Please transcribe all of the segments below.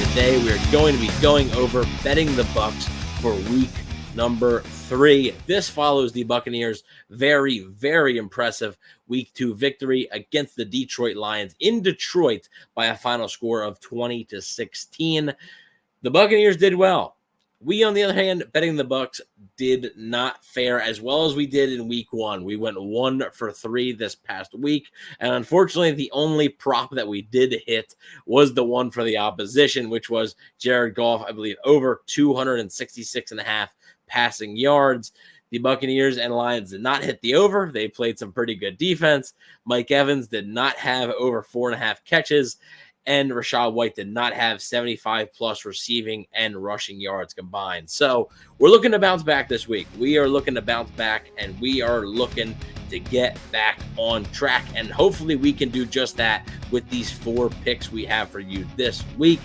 today we are going to be going over betting the Bucs for week number 3. This follows the Buccaneers' very, very impressive week 2 victory against the Detroit Lions in Detroit by a final score of 20-16. The Buccaneers did well. We, on the other hand, betting the Bucs, did not fare as well as we did in week 1. We went 1 for 3 this past week, and unfortunately, the only prop that we did hit was the one for the opposition, which was Jared Goff, I Bleav, over 266.5 passing yards. The Buccaneers and Lions did not hit the over. They played some pretty good defense. Mike Evans did not have over 4.5 catches. And Rachaad White did not have 75-plus receiving and rushing yards combined. So we're looking to bounce back this week. We are looking to bounce back, and we are looking to get back on track. And hopefully we can do just that with these 4 picks we have for you this week.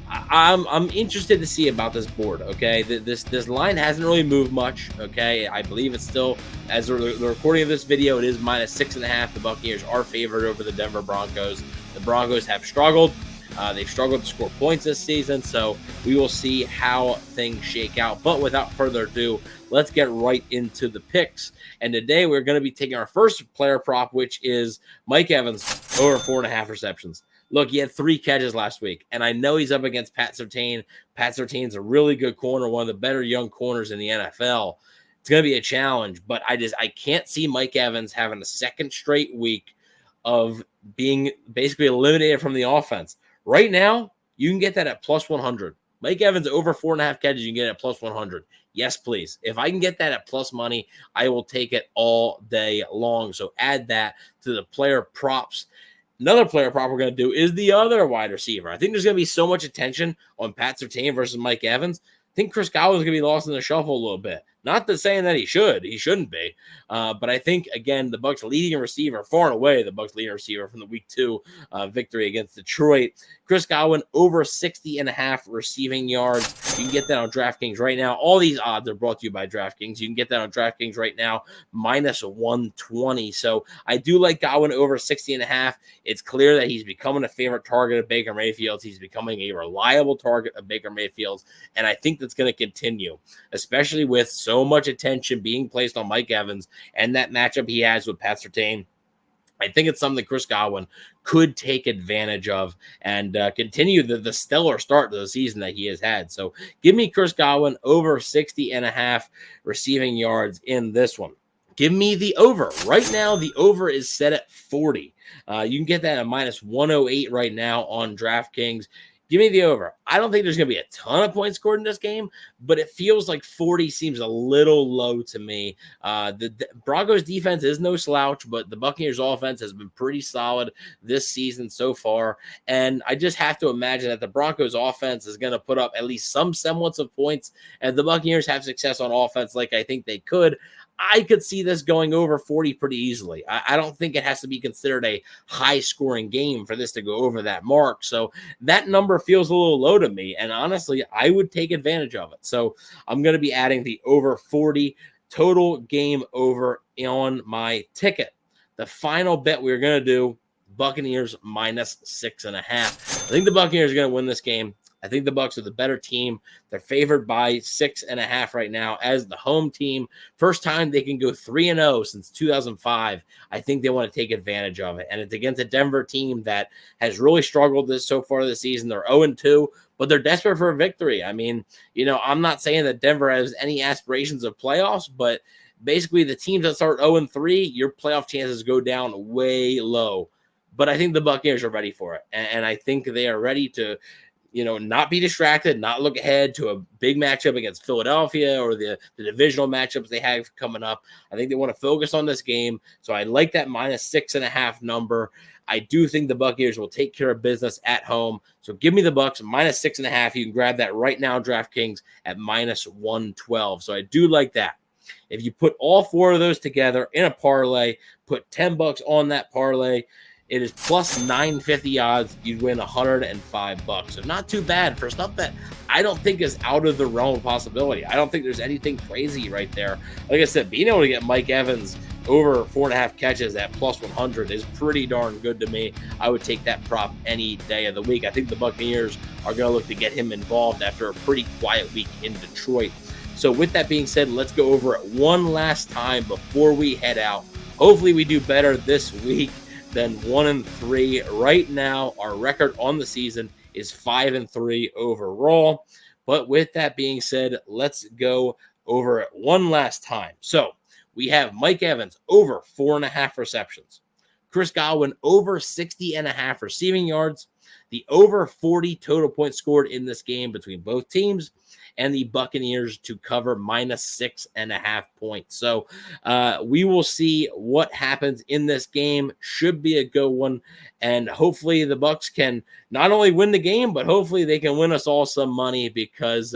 I'm interested to see about this board, okay? This line hasn't really moved much, okay? I Bleav it's still, as the recording of this video, it is -6.5. The Buccaneers are favored over the Denver Broncos. The Broncos have struggled. They've struggled to score points this season, so we will see how things shake out. But without further ado, let's get right into the picks. And today we're going to be taking our first player prop, which is Mike Evans over 4.5 receptions. Look, he had 3 catches last week, and I know he's up against Pat Surtain. Pat Surtain's a really good corner, one of the better young corners in the NFL. It's going to be a challenge, but I can't see Mike Evans having a second straight week of being basically eliminated from the offense. Right now, you can get that at plus 100. Mike Evans over 4.5 catches, you can get it at plus 100. Yes, please. If I can get that at plus money, I will take it all day long. So add that to the player props. Another player prop we're going to do is the other wide receiver. I think there's going to be so much attention on Pat Surtain versus Mike Evans. I think Chris Godwin is going to be lost in the shuffle a little bit. Not that saying that he shouldn't be. But I think, again, the Bucs leading receiver, far and away the Bucs leading receiver from the week 2 victory against Detroit. Chris Godwin over 60.5 receiving yards. You can get that on DraftKings right now. All these odds are brought to you by DraftKings. You can get that on DraftKings right now, -120. So I do like Godwin over 60.5. It's clear that he's becoming a favorite target of Baker Mayfield's. He's becoming a reliable target of Baker Mayfield's. And I think that's going to continue, especially with so much attention being placed on Mike Evans and that matchup he has with Pat Surtain. I think it's something Chris Godwin could take advantage of and continue the stellar start to the season that he has had. So give me Chris Godwin over 60.5 receiving yards in this one. Give me the over. Right now, the over is set at 40. You can get that at -108 right now on DraftKings. Give me the over. I don't think there's going to be a ton of points scored in this game, but it feels like 40 seems a little low to me. The Broncos defense is no slouch, but the Buccaneers offense has been pretty solid this season so far. And I just have to imagine that the Broncos offense is going to put up at least some semblance of points, and the Buccaneers have success on offense like I think they could. I could see this going over 40 pretty easily. I don't think it has to be considered a high-scoring game for this to go over that mark. So that number feels a little low to me, and honestly, I would take advantage of it. So I'm going to be adding the over 40 total game over on my ticket. The final bet we're going to do, Buccaneers -6.5. I think the Buccaneers are going to win this game. I think the Bucs are the better team. They're favored by 6.5 right now as the home team. First time they can go 3-0 since 2005. I think they want to take advantage of it. And it's against a Denver team that has really struggled so far this season. They're 0-2, but they're desperate for a victory. I mean, I'm not saying that Denver has any aspirations of playoffs, but basically the teams that start 0-3, your playoff chances go down way low. But I think the Buccaneers are ready for it. And I think they are ready to not be distracted, not look ahead to a big matchup against Philadelphia or the divisional matchups they have coming up. I think they want to focus on this game. So I like that -6.5 number. I do think the Buccaneers will take care of business at home. So give me the Bucs -6.5. You can grab that right now, DraftKings, at -112. So I do like that. If you put all 4 of those together in a parlay, put $10 on that parlay, it is plus 950 odds. You'd win $105. So not too bad for stuff that I don't think is out of the realm of possibility. I don't think there's anything crazy right there. Like I said, being able to get Mike Evans over 4.5 catches at plus 100 is pretty darn good to me. I would take that prop any day of the week. I think the Buccaneers are going to look to get him involved after a pretty quiet week in Detroit. So with that being said, let's go over it one last time before we head out. Hopefully we do better this week than 1-3. Right now, our record on the season is 5-3 overall. But with that being said, let's go over it one last time. So we have Mike Evans over 4.5 receptions. Chris Godwin over 60.5 receiving yards. The over 40 total points scored in this game between both teams, and the Buccaneers to cover -6.5 points. So we will see what happens in this game. Should be a good one. And hopefully the Bucs can not only win the game, but hopefully they can win us all some money, because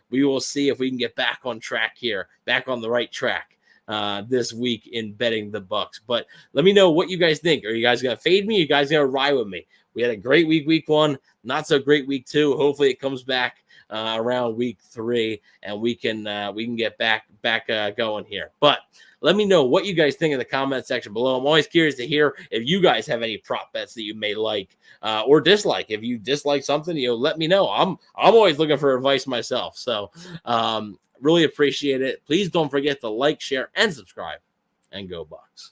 we will see if we can get back on track here, back on the right track this week in betting the Bucs. But let me know what you guys think. Are you guys going to fade me? Are you guys going to ride with me? We had a great week 1, not so great week 2. Hopefully it comes back around week 3, and we can get back going here. But let me know what you guys think in the comment section below. I'm always curious to hear if you guys have any prop bets that you may like or dislike. If you dislike something, let me know. I'm always looking for advice myself. So really appreciate it. Please don't forget to like, share, and subscribe, and go Bucs.